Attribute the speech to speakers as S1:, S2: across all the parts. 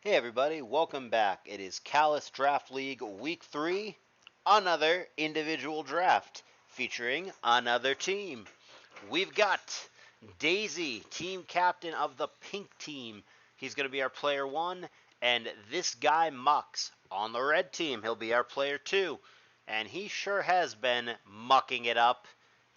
S1: Hey everybody, welcome back. It is CALLOUS Draft League Week 3, another individual draft featuring another team. We've got Dazey, team captain of the pink team. He's going to be our player 1, and ThisGuyMuks on the red team. He'll be our player 2, and he sure has been mucking it up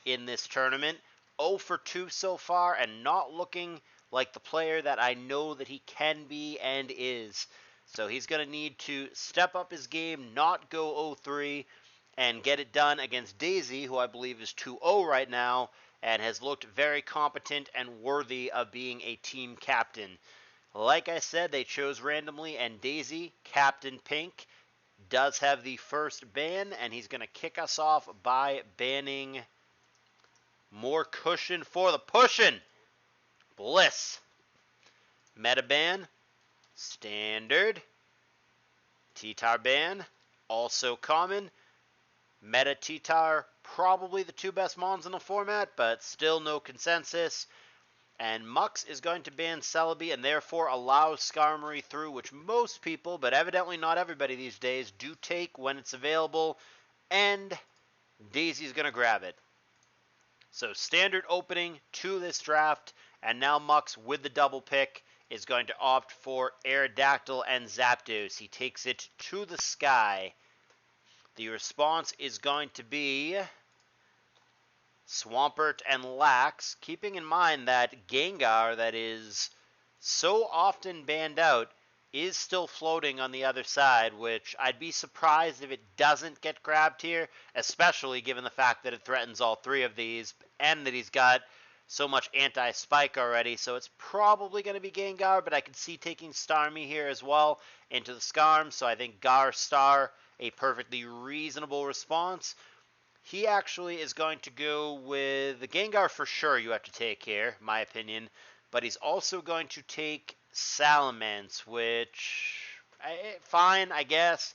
S1: in this tournament. 0 for 2 so far, and not looking like the player that I know that he can be and is. So he's going to need to step up his game, not go 0-3, and get it done against Dazey, who I believe is 2-0 right now, and has looked very competent and worthy of being a team captain. Like I said, they chose randomly, and Dazey, Captain Pink, does have the first ban, and he's going to kick us off by banning more cushion for the pushin'. Bliss. Meta ban. Standard. T-Tar ban. Also common. Meta T-Tar, probably the two best mons in the format, but still no consensus. And Mux is going to ban Celebi and therefore allow Skarmory through, which most people, but evidently not everybody these days, do take when it's available. And Dazey's going to grab it. So standard opening to this draft, and now Mux with the double pick is going to opt for Aerodactyl and Zapdos. He takes it to the sky. The response is going to be Swampert and Lax, keeping in mind that Gengar, that is so often banned out, is still floating on the other side, which I'd be surprised if it doesn't get grabbed here, especially given the fact that it threatens all three of these, and that he's got so much anti-spike already, so it's probably going to be Gengar, but I could see taking Starmie here as well into the Skarm, so I think Gar Star, a perfectly reasonable response. He actually is going to go with the Gengar for sure you have to take here, my opinion, but he's also going to take Salamence, which, fine, I guess.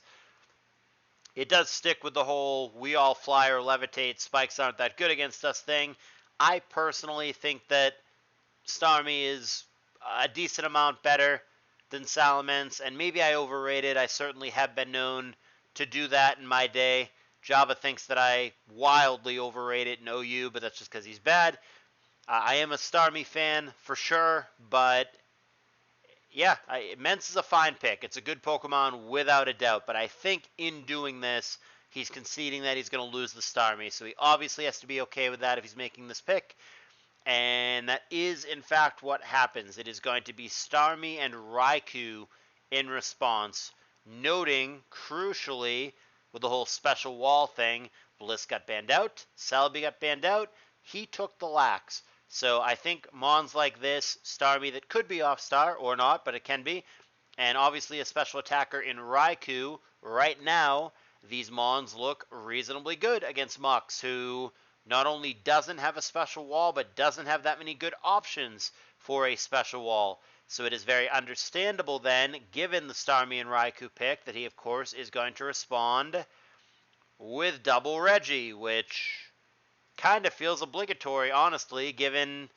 S1: It does stick with the whole we all fly or levitate, spikes aren't that good against us thing. I personally think that Starmie is a decent amount better than Salamence, and maybe I overrate it. I certainly have been known to do that in my day. Java thinks that I wildly overrate it in OU, but that's just because he's bad. I am a Starmie fan for sure, but yeah, Mence is a fine pick. It's a good Pokemon without a doubt, but I think in doing this, he's conceding that he's going to lose the Starmie, so he obviously has to be okay with that if he's making this pick, and that is in fact what happens. It is going to be Starmie and Raikou in response, noting, crucially, with the whole special wall thing, Bliss got banned out, Celebi got banned out, he took the Lax. So I think mons like this, Starmie that could be off-star or not, but it can be, and obviously a special attacker in Raikou, right now, these mons look reasonably good against Mux, who not only doesn't have a special wall, but doesn't have that many good options for a special wall. So it is very understandable then, given the Starmie and Raikou pick, that he of course is going to respond with Double Reggie, which kind of feels obligatory, honestly, given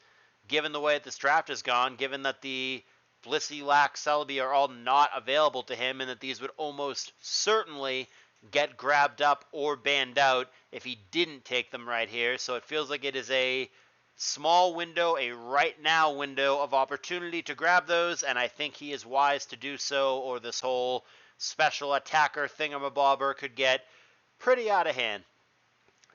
S1: the way that this draft has gone, given that the Blissey, Lax, Celebi are all not available to him, and that these would almost certainly get grabbed up or banned out if he didn't take them right here. So it feels like it is a small window, a right now window of opportunity to grab those, and I think he is wise to do so, or this whole special attacker thingamabobber could get pretty out of hand.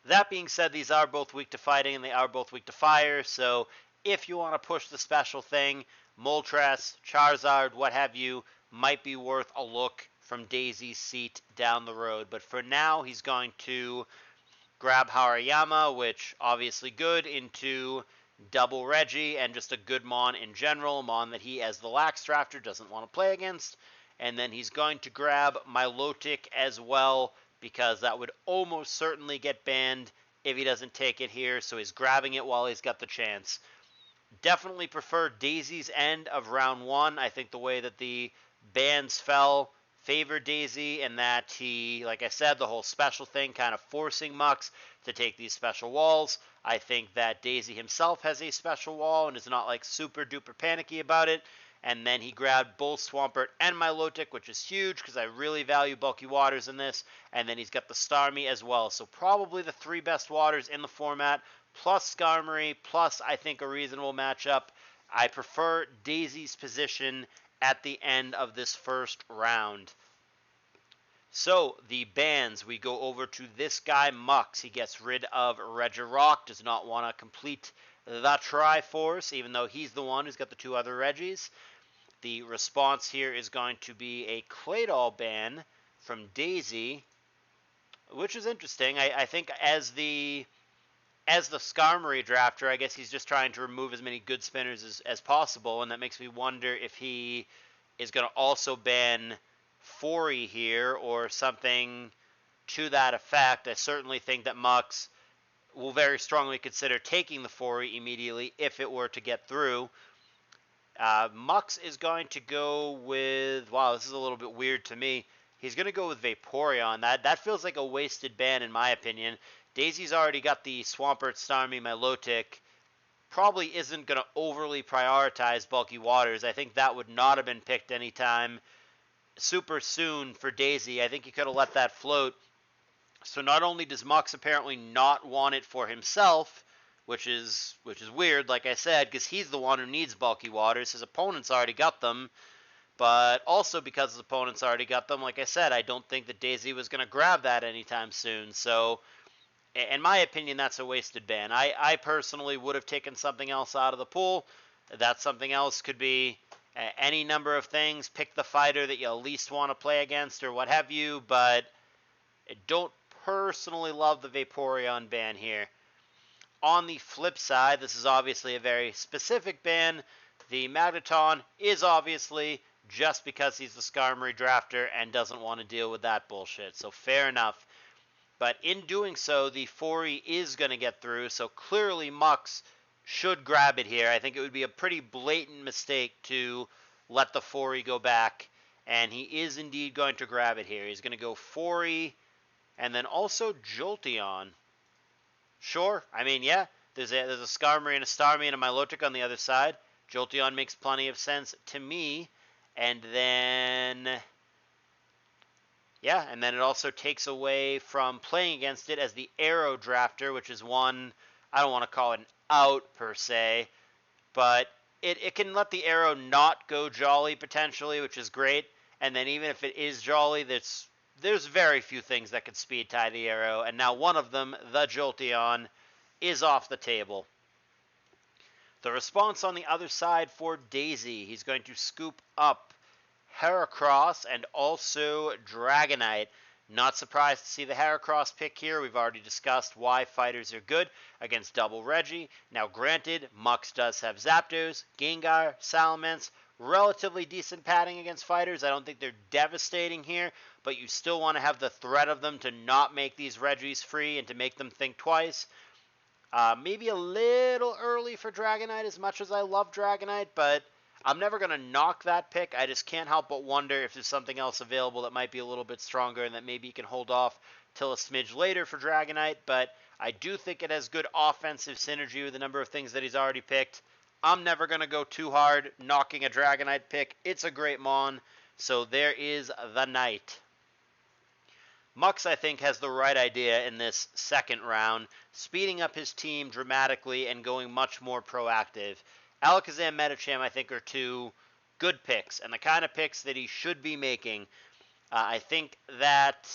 S1: That being said, these are both weak to fighting and they are both weak to fire, so if you want to push the special thing, Moltres, Charizard, what have you, might be worth a look from Dazey's seat down the road. But for now, he's going to grab Hariyama, which obviously good, into Double Reggie, and just a good mon in general, mon that he, as the Lax drafter, doesn't want to play against. And then he's going to grab Milotic as well, because that would almost certainly get banned if he doesn't take it here, so he's grabbing it while he's got the chance. Definitely prefer Dazey's end of round one. I think the way that the bans fell favored Dazey, and that he, like I said, the whole special thing kind of forcing Mux to take these special walls. I think that Dazey himself has a special wall and is not like super duper panicky about it, and then he grabbed both Swampert and Milotic, which is huge because I really value bulky waters in this, and then he's got the Starmie as well. So probably the 3 best waters in the format, plus Skarmory, plus I think a reasonable matchup. I prefer Dazey's position at the end of this first round. So, the bans, we go over to ThisGuyMuks. He gets rid of Regirock, does not want to complete the Triforce, even though he's the one who's got the 2 other Regis. The response here is going to be a Claydol ban from Dazey, which is interesting. I think as the Skarmory drafter, I guess he's just trying to remove as many good spinners as possible, and that makes me wonder if he is going to also ban Fori here or something to that effect. I certainly think that Mux will very strongly consider taking the Fori immediately if it were to get through. Mux is going to go with, wow, this is a little bit weird to me. He's going to go with Vaporeon. That feels like a wasted ban in my opinion. Dazey's already got the Swampert, Starmie, Milotic. Probably isn't going to overly prioritize bulky waters. I think that would not have been picked anytime super soon for Dazey. I think he could have let that float. So not only does Mux apparently not want it for himself, which is weird, like I said, because he's the one who needs bulky waters. His opponent's already got them. But also because his opponent's already got them, like I said, I don't think that Dazey was going to grab that anytime soon. So in my opinion, that's a wasted ban. I personally would have taken something else out of the pool. That something else could be any number of things. Pick the fighter that you least want to play against or what have you, but I don't personally love the Vaporeon ban here. On the flip side, this is obviously a very specific ban. The Magneton is obviously just because he's the Skarmory drafter and doesn't want to deal with that bullshit. So fair enough. But in doing so, the Fori is going to get through, so clearly Mux should grab it here. I think it would be a pretty blatant mistake to let the Fori go back, and he is indeed going to grab it here. He's going to go Fori, and then also Jolteon. Sure, I mean, yeah, there's a Skarmory and a Starmie and a Milotic on the other side. Jolteon makes plenty of sense to me, and then yeah, and then it also takes away from playing against it as the Arrow Drafter, which is one, I don't want to call it an out per se, but it can let the Arrow not go Jolly potentially, which is great. And then even if it is Jolly, there's very few things that could speed tie the Arrow, and now one of them, the Jolteon, is off the table. The response on the other side for Dazey, he's going to scoop up Heracross and also Dragonite. Not surprised to see the Heracross pick here. We've already discussed why fighters are good against double Reggie. Now granted, Mux does have Zapdos, Gengar, Salamence, relatively decent padding against fighters. I don't think they're devastating here, but you still want to have the threat of them to not make these Reggies free and to make them think twice. Maybe a little early for Dragonite as much as I love Dragonite, but I'm never going to knock that pick. I just can't help but wonder if there's something else available that might be a little bit stronger and that maybe you can hold off till a smidge later for Dragonite. But I do think it has good offensive synergy with a number of things that he's already picked. I'm never going to go too hard knocking a Dragonite pick. It's a great Mon. So there is the night. Mux, I think, has the right idea in this second round, speeding up his team dramatically and going much more proactive. Alakazam, Medicham, I think, are 2 good picks, and the kind of picks that he should be making. I think that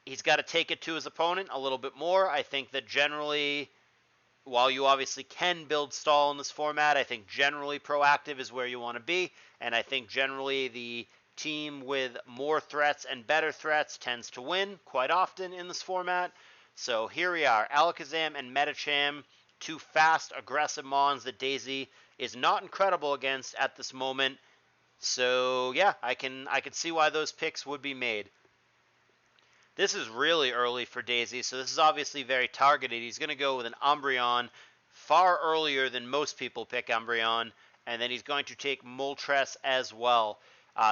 S1: he's got to take it to his opponent a little bit more. I think that generally, while you obviously can build stall in this format, I think generally proactive is where you want to be, and I think generally the team with more threats and better threats tends to win quite often in this format. So here we are, Alakazam and Medicham, 2 fast, aggressive Mons that Dazey is not incredible against at this moment. So yeah, I can see why those picks would be made. This is really early for Dazey, so this is obviously very targeted. He's going to go with an Umbreon far earlier than most people pick Umbreon, and then he's going to take Moltres as well.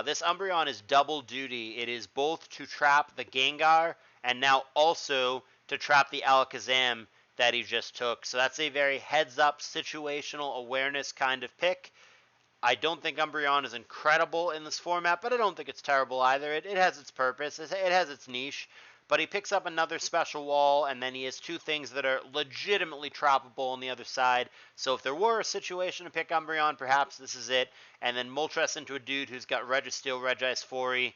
S1: This Umbreon is double duty. It is both to trap the Gengar and now also to trap the Alakazam that he just took. So that's a very heads-up situational awareness kind of pick. I don't think Umbreon is incredible in this format, but I don't think it's terrible either. It has its purpose. It has its niche. But he picks up another special wall, and then he has two things that are legitimately trappable on the other side. So if there were a situation to pick Umbreon, perhaps this is it. And then Moltres into a dude who's got Registeel, Regice, Fori.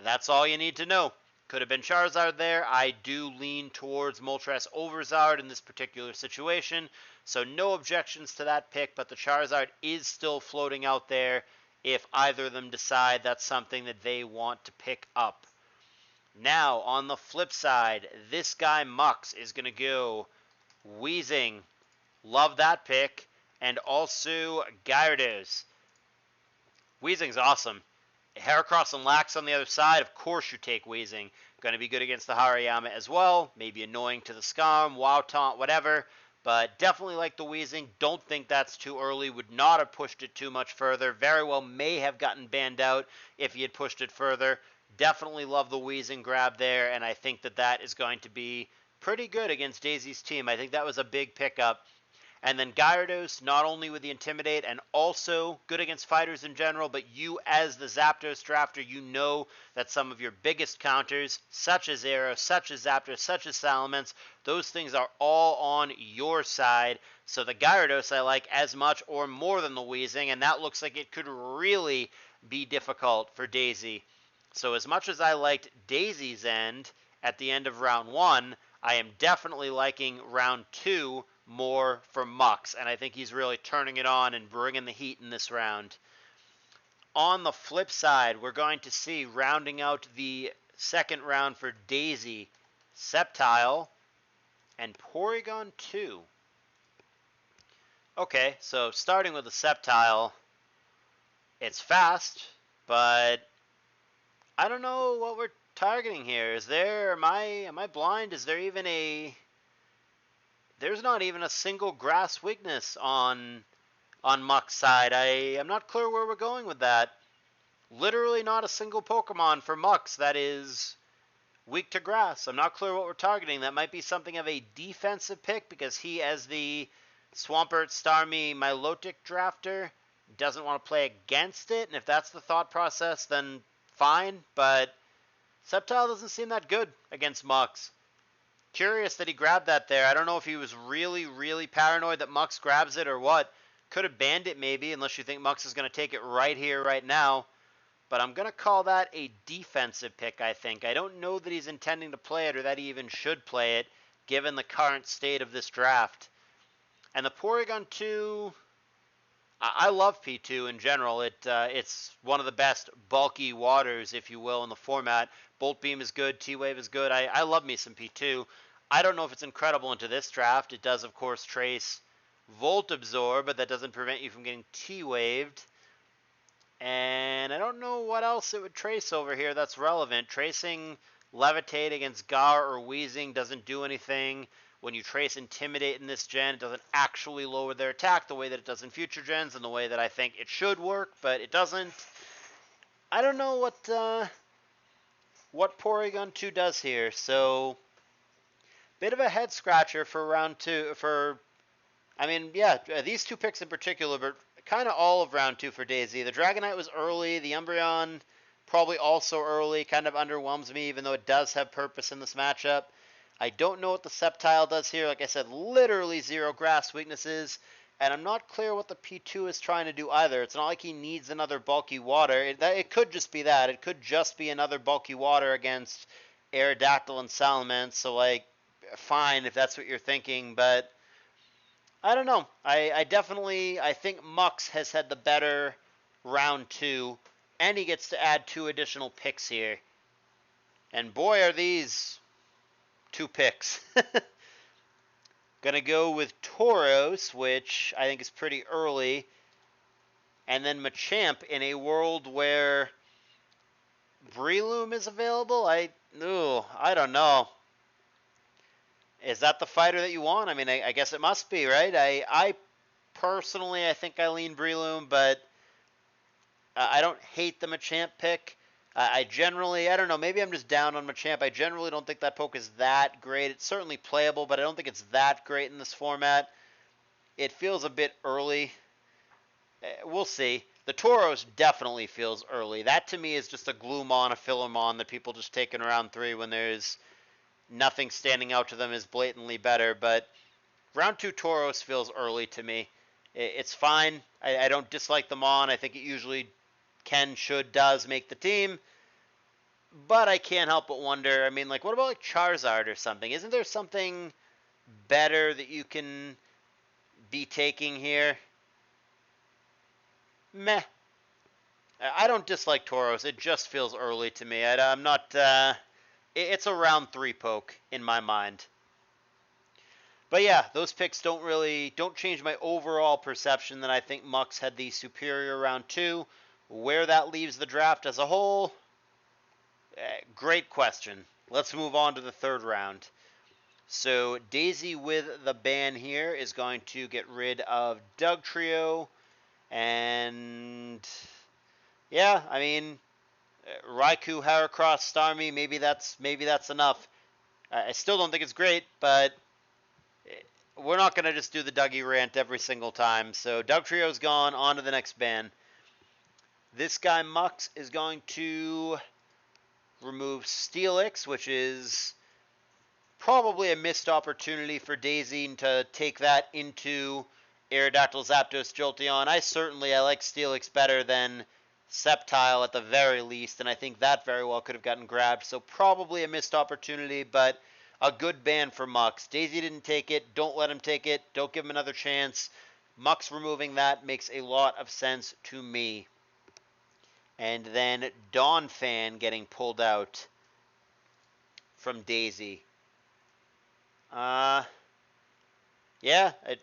S1: That's all you need to know. Could have been Charizard there. I do lean towards Moltres over Zard in this particular situation, so no objections to that pick, but the Charizard is still floating out there if either of them decide that's something that they want to pick up. Now, on the flip side, ThisGuyMuks is going to go Weezing. Love that pick. And also Gyarados. Weezing's awesome. Heracross and Lax on the other side, of course you take Weezing. Going to be good against the Hariyama as well. Maybe annoying to the Scum, Wow Taunt, whatever. But definitely like the Weezing. Don't think that's too early. Would not have pushed it too much further. Very well may have gotten banned out if he had pushed it further. Definitely love the Weezing grab there, and I think that that is going to be pretty good against Dazey's team. I think that was a big pickup. And then Gyarados, not only with the Intimidate and also good against fighters in general, but you as the Zapdos drafter, you know that some of your biggest counters, such as Aero, such as Zapdos, such as Salamence, those things are all on your side. So the Gyarados I like as much or more than the Weezing, and that looks like it could really be difficult for Dazey. So as much as I liked Dazey's end at the end of round 1, I am definitely liking round 2 more for Mux, and I think he's really turning it on and bringing the heat in this round. On the flip side, we're going to see, rounding out the second round for Dazey, Sceptile and Porygon 2. Okay, so starting with the Sceptile, it's fast, but I don't know what we're targeting here. Am I blind? Is there even there's not even a single grass weakness on Muck's side. I'm not clear where we're going with that. Literally not a single Pokemon for Mux that is weak to grass. I'm not clear what we're targeting. That might be something of a defensive pick because he, as the Swampert, Starmie, Milotic drafter, doesn't want to play against it. And if that's the thought process, then fine. But Sceptile doesn't seem that good against Mux. Curious that he grabbed that there. I don't know if he was really, really paranoid that Mux grabs it or what. Could have banned it maybe, unless you think Mux is going to take it right here, right now. But I'm going to call that a defensive pick, I think. I don't know that he's intending to play it or that he even should play it, given the current state of this draft. And the Porygon 2, I love P2 in general. It's one of the best bulky waters, if you will, in the format. Bolt Beam is good. T-Wave is good. I love me some P2. I don't know if it's incredible into this draft. It does, of course, trace Volt Absorb, but that doesn't prevent you from getting T-Waved. And I don't know what else it would trace over here that's relevant. Tracing Levitate against Gar or Weezing doesn't do anything. When you trace Intimidate in this gen, it doesn't actually lower their attack the way that it does in future gens and the way that I think it should work, but it doesn't. I don't know what Porygon 2 does here, so bit of a head scratcher for round 2. These two picks in particular, but kind of all of round 2 for Dazey. The Dragonite was early, the Umbreon probably also early, kind of underwhelms me, even though it does have purpose in this matchup. I don't know what the Sceptile does here. Like I said, literally 0 grass weaknesses. And I'm not clear what the P2 is trying to do either. It's not like he needs another bulky water. It could just be that. It could just be another bulky water against Aerodactyl and Salamence. So, fine if that's what you're thinking. But I don't know. I think Mux has had the better round 2. And he gets to add 2 additional picks here. And boy, are these 2 picks. Gonna go with Tauros, which I think is pretty early. And then Machamp in a world where Breloom is available. I don't know. Is that the fighter that you want? I mean, I guess it must be, right? I personally, I think I lean Breloom, but I don't hate the Machamp pick. I don't know, maybe I'm just down on Machamp. I generally don't think that poke is that great. It's certainly playable, but I don't think it's that great in this format. It feels a bit early. We'll see. The Tauros definitely feels early. That to me is just a Gloomon, a Philemon that people just take in round 3 when there's nothing standing out to them as blatantly better. But round 2 Tauros feels early to me. It's fine. I don't dislike the Mon. I think it usually can, should, does make the team. But I can't help but wonder, I mean, like, what about like Charizard or something? Isn't there something better that you can be taking here? Meh. I don't dislike Tauros. It just feels early to me. I'm not. It's a round 3 poke in my mind. But yeah, those picks don't change my overall perception that I think Mux had the superior round 2. Where that leaves the draft as a whole, great question. Let's move on to the 3rd round. So Dazey with the ban here is going to get rid of Dugtrio, and yeah, I mean, Raikou, Heracross, Starmie, maybe that's enough. I still don't think it's great, but we're not going to just do the Dougie rant every single time. So Dugtrio's gone, on to the next ban. ThisGuyMuks is going to remove Steelix, which is probably a missed opportunity for Dazey to take that into Aerodactyl, Zapdos, Jolteon. I like Steelix better than Sceptile at the very least, and I think that very well could have gotten grabbed. So probably a missed opportunity, but a good ban for Mux. Dazey didn't take it. Don't let him take it. Don't give him another chance. Mux removing that makes a lot of sense to me. And then Donphan getting pulled out from Dazey. Yeah,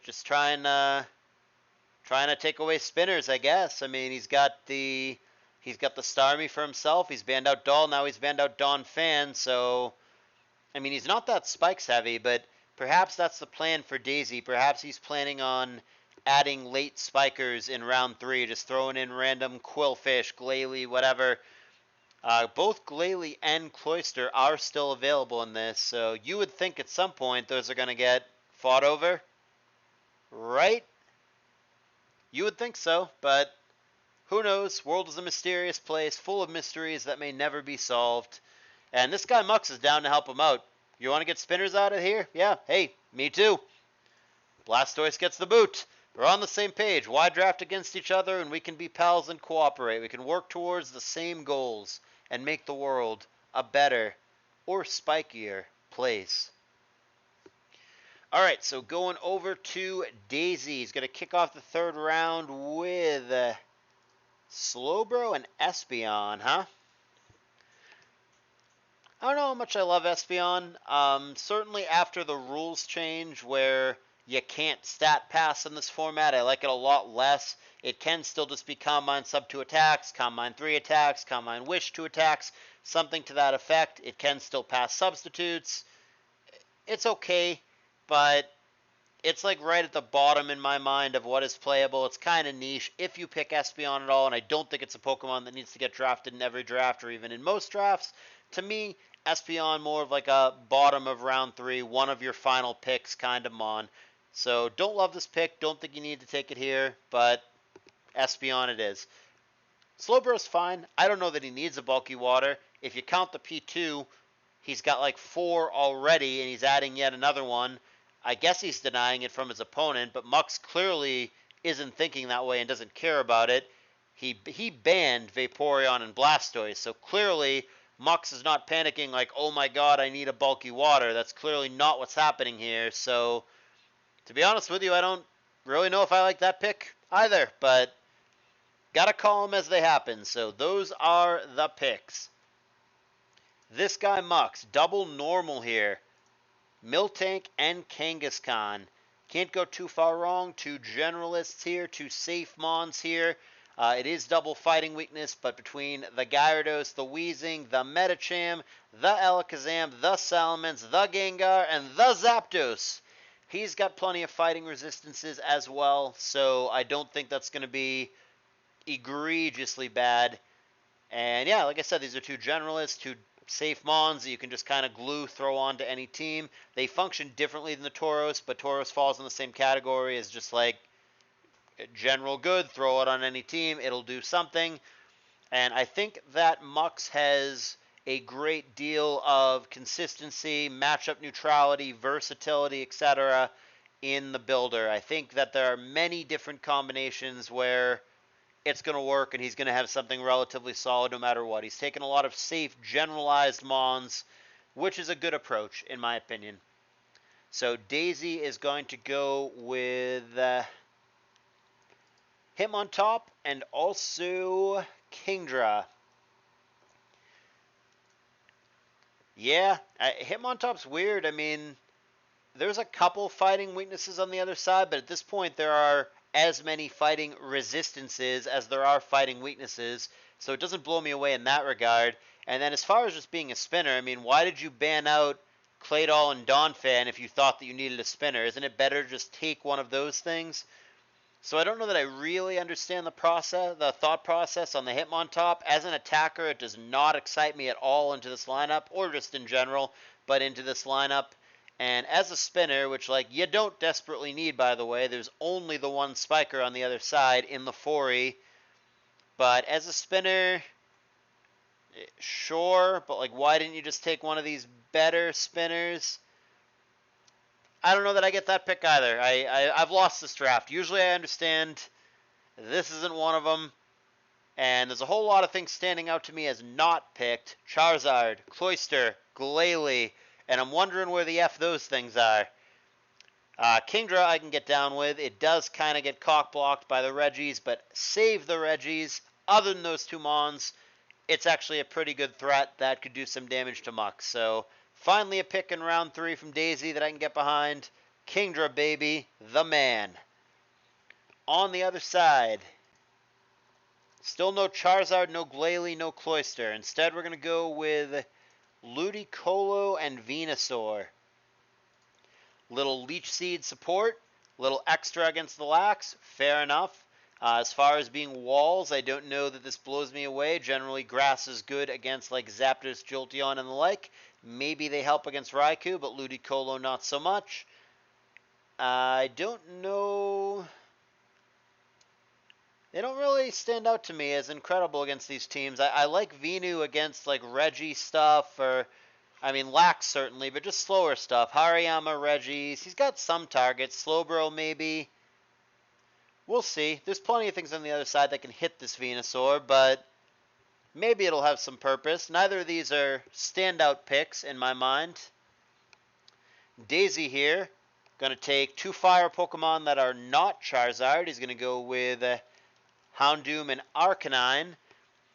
S1: just trying to take away spinners, I guess. I mean, he's got the Starmie for himself. He's banned out Doll. Now he's banned out Donphan. So, I mean, he's not that spikes heavy, but perhaps that's the plan for Dazey. Perhaps he's planning on adding late spikers in round 3, just throwing in random Quillfish, Glalie, whatever. Both Glalie and Cloyster are still available in this, so you would think at some point those are going to get fought over, right? You would think so, but who knows? World is a mysterious place, full of mysteries that may never be solved. And ThisGuyMuks is down to help him out. You want to get spinners out of here? Yeah, hey, me too. Blastoise gets the boot. We're on the same page. Why draft against each other and we can be pals and cooperate? We can work towards the same goals and make the world a better or spikier place. All right, so going over to Dazey. He's going to kick off the 3rd round with Slowbro and Espeon, huh? I don't know how much I love Espeon. Certainly after the rules change where you can't stat pass in this format, I like it a lot less. It can still just be Combine Sub 2 attacks, Combine 3 attacks, Combine Wish 2 attacks, something to that effect. It can still pass substitutes. It's okay, but it's like right at the bottom in my mind of what is playable. It's kind of niche if you pick Espeon at all, and I don't think it's a Pokemon that needs to get drafted in every draft or even in most drafts. To me, Espeon more of like a bottom of round 3, one of your final picks kind of mon. So don't love this pick, don't think you need to take it here, but Espeon it is. Slowbro's fine. I don't know that he needs a bulky water. If you count the P2, he's got like 4 already, and he's adding yet another one. I guess he's denying it from his opponent, but Mux clearly isn't thinking that way and doesn't care about it. He banned Vaporeon and Blastoise, so clearly Mux is not panicking like, oh my god, I need a bulky water. That's clearly not what's happening here. So, to be honest with you, I don't really know if I like that pick either, but gotta call them as they happen. So those are the picks. ThisGuyMuks, double normal here. Miltank and Kangaskhan. Can't go too far wrong. 2 generalists here, 2 safe mons here. It is double fighting weakness, but between the Gyarados, the Weezing, the Medicham, the Alakazam, the Salamence, the Gengar, and the Zapdos, he's got plenty of fighting resistances as well, so I don't think that's going to be egregiously bad. And yeah, like I said, these are 2 generalists, 2 safe mons that you can just kind of glue, throw onto any team. They function differently than the Tauros, but Tauros falls in the same category as just like general good, throw it on any team, it'll do something. And I think that Mux has a great deal of consistency, matchup neutrality, versatility, etc. in the builder. I think that there are many different combinations where it's going to work and he's going to have something relatively solid no matter what. He's taken a lot of safe, generalized mons, which is a good approach, in my opinion. So Dazey is going to go with him on top and also Kingdra. Yeah, him on top's weird. I mean, there's a couple fighting weaknesses on the other side, but at this point there are as many fighting resistances as there are fighting weaknesses, so it doesn't blow me away in that regard. And then as far as just being a spinner, I mean, why did you ban out Claydol and Donphan if you thought that you needed a spinner? Isn't it better to just take one of those things? So I don't know that I really understand the thought process on the Hitmontop. As an attacker, it does not excite me at all into this lineup, or just in general, but into this lineup. And as a spinner, which like you don't desperately need, by the way, there's only the one spiker on the other side in the 4E. But as a spinner, sure, but like why didn't you just take one of these better spinners? I don't know that I get that pick either. I've lost this draft. Usually I understand this isn't one of them. And there's a whole lot of things standing out to me as not picked. Charizard, Cloyster, Glalie, and I'm wondering where the F those things are. Kingdra I can get down with. It does kind of get cock-blocked by the Reggies, but save the Reggies. Other than those two Mons, it's actually a pretty good threat that could do some damage to Mux. So finally a pick in round 3 from Dazey that I can get behind. Kingdra, baby, the man. On the other side, still no Charizard, no Glalie, no Cloyster. Instead, we're going to go with Ludicolo and Venusaur. Little Leech Seed support, little extra against the Lax, fair enough. As far as being walls, I don't know that this blows me away. Generally, grass is good against like Zapdos, Jolteon, and the like. Maybe they help against Raikou, but Ludicolo not so much. I don't know. They don't really stand out to me as incredible against these teams. I like Venu against like Reggie stuff, or I mean Lax certainly, but just slower stuff. Hariyama, Reggies. He's got some targets. Slowbro maybe. We'll see. There's plenty of things on the other side that can hit this Venusaur, but maybe it'll have some purpose. Neither of these are standout picks in my mind. Dazey here, going to take 2 fire Pokemon that are not Charizard. He's going to go with Houndoom and Arcanine.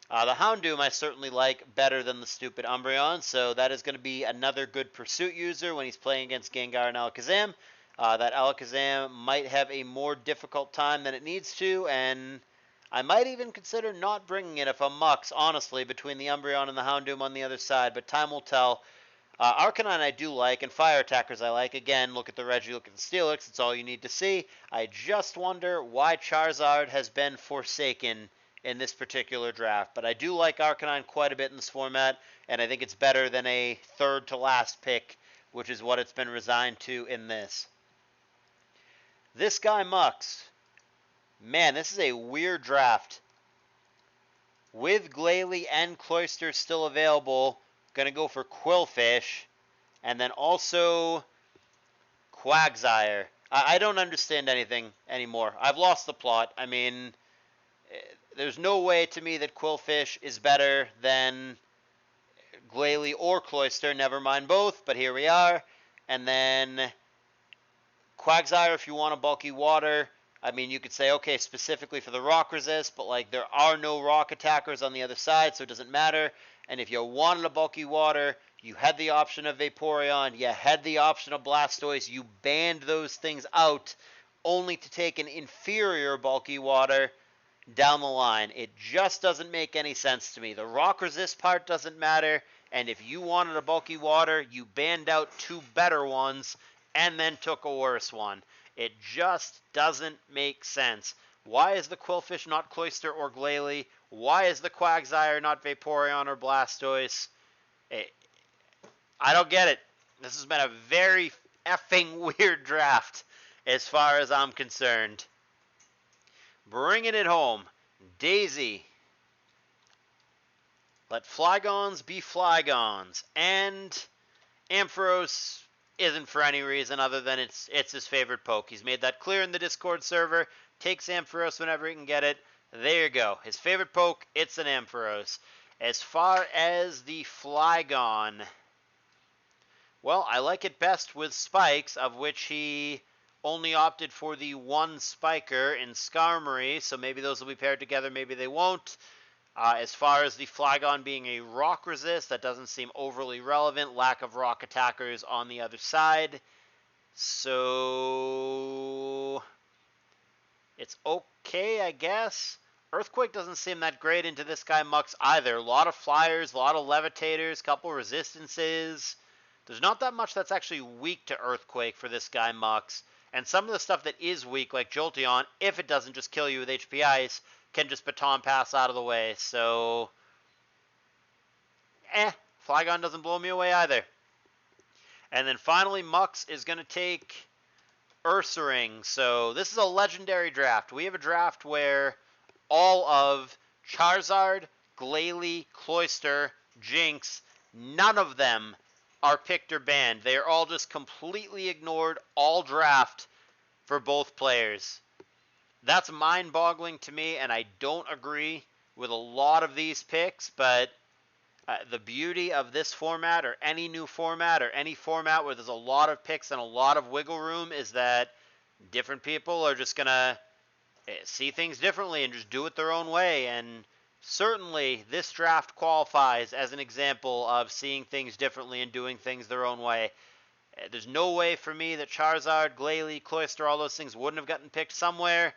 S1: The Houndoom I certainly like better than the stupid Umbreon, so that is going to be another good Pursuit user when he's playing against Gengar and Alakazam. That Alakazam might have a more difficult time than it needs to, and I might even consider not bringing it if I'm Mux, honestly, between the Umbreon and the Houndoom on the other side, but time will tell. Arcanine I do like, and Fire Attackers I like. Again, look at the Reggie, look at the Steelix, it's all you need to see. I just wonder why Charizard has been forsaken in this particular draft, but I do like Arcanine quite a bit in this format, and I think it's better than a third to last pick, which is what it's been resigned to in this. ThisGuyMuks. Man, this is a weird draft. With Glalie and Cloyster still available, going to go for Qwilfish, and then also Quagsire. I don't understand anything anymore. I've lost the plot. I mean, there's no way to me that Qwilfish is better than Glalie or Cloyster, never mind both, but here we are. And then Quagsire, if you want a bulky water, I mean, you could say, okay, specifically for the rock resist, but like there are no rock attackers on the other side, so it doesn't matter. And if you wanted a bulky water, you had the option of Vaporeon, you had the option of Blastoise, you banned those things out only to take an inferior bulky water down the line. It just doesn't make any sense to me. The rock resist part doesn't matter, and if you wanted a bulky water, you banned out 2 better ones and then took a worse one. It just doesn't make sense. Why is the Qwilfish not Cloyster or Glalie? Why is the Quagsire not Vaporeon or Blastoise? I don't get it. This has been a very effing weird draft as far as I'm concerned. bringing it home. Dazey. Let Flygons be Flygons. And Ampharos isn't for any reason other than it's his favorite poke. He's made that clear in the Discord server. Takes Ampharos whenever he can get it. There you go. His favorite poke, it's an Ampharos. As far as the Flygon, well, I like it best with spikes, of which he only opted for the one spiker in Skarmory, so maybe those will be paired together, maybe they won't. As far as the Flygon being a rock resist, that doesn't seem overly relevant. Lack of rock attackers on the other side. So it's okay, I guess. Earthquake doesn't seem that great into ThisGuyMuks either. A lot of flyers, a lot of levitators, couple resistances. There's not that much that's actually weak to Earthquake for ThisGuyMuks. And some of the stuff that is weak, like Jolteon, if it doesn't just kill you with HP Ice, can just baton pass out of the way. So, Flygon doesn't blow me away either. And then finally, Mux is going to take Ursaring. So this is a legendary draft. We have a draft where all of Charizard, Glalie, Cloyster, Jinx, none of them are picked or banned. They are all just completely ignored all draft for both players. That's mind-boggling to me, and I don't agree with a lot of these picks, but the beauty of this format or any new format or any format where there's a lot of picks and a lot of wiggle room is that different people are just going to see things differently and just do it their own way. And certainly this draft qualifies as an example of seeing things differently and doing things their own way. There's no way for me that Charizard, Glalie, Cloyster, all those things wouldn't have gotten picked somewhere.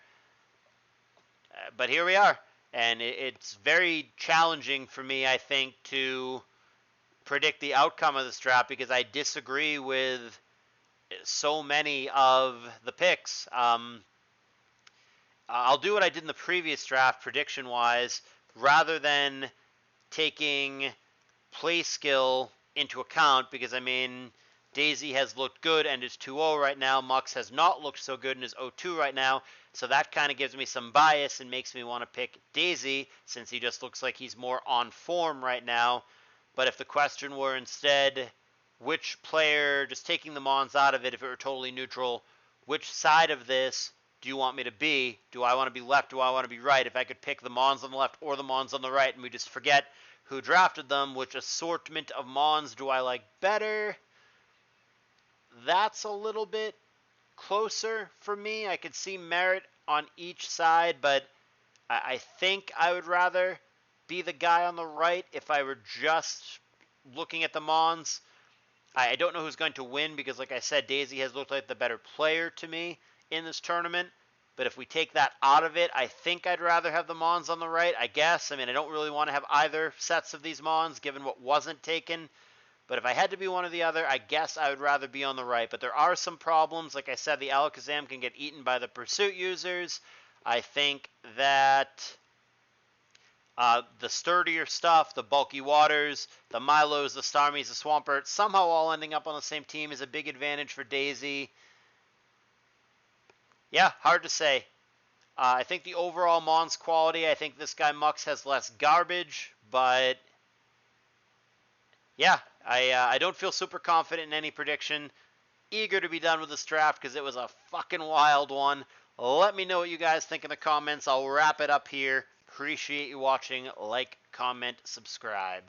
S1: But here we are. And it's very challenging for me, I think, to predict the outcome of this draft because I disagree with so many of the picks. I'll do what I did in the previous draft, prediction-wise, rather than taking play skill into account, because, I mean, Dazey has looked good and is 2-0 right now. Mux has not looked so good and is 0-2 right now, so that kind of gives me some bias and makes me want to pick Dazey, since he just looks like he's more on form right now. But if the question were instead, which player, just taking the Mons out of it, if it were totally neutral, which side of this do you want me to be? Do I want to be left? Do I want to be right? If I could pick the Mons on the left or the Mons on the right and we just forget who drafted them, which assortment of Mons do I like better? That's a little bit closer for me. I could see merit on each side, but I think I would rather be the guy on the right if I were just looking at the Mons. I don't know who's going to win because, like I said, Dazey has looked like the better player to me in this tournament. But if we take that out of it, I think I'd rather have the Mons on the right, I guess. I mean, I don't really want to have either sets of these Mons, given what wasn't taken. But if I had to be one or the other, I guess I would rather be on the right. But there are some problems. Like I said, the Alakazam can get eaten by the Pursuit users. I think that the sturdier stuff, the bulky waters, the Milos, the Starmies, the Swampert, somehow all ending up on the same team is a big advantage for Dazey. Yeah, hard to say. I think the overall Mons quality, I think ThisGuyMuks has less garbage, but yeah, I don't feel super confident in any prediction. Eager to be done with this draft because it was a fucking wild one. Let me know what you guys think in the comments. I'll wrap it up here. Appreciate you watching. Like, comment, subscribe.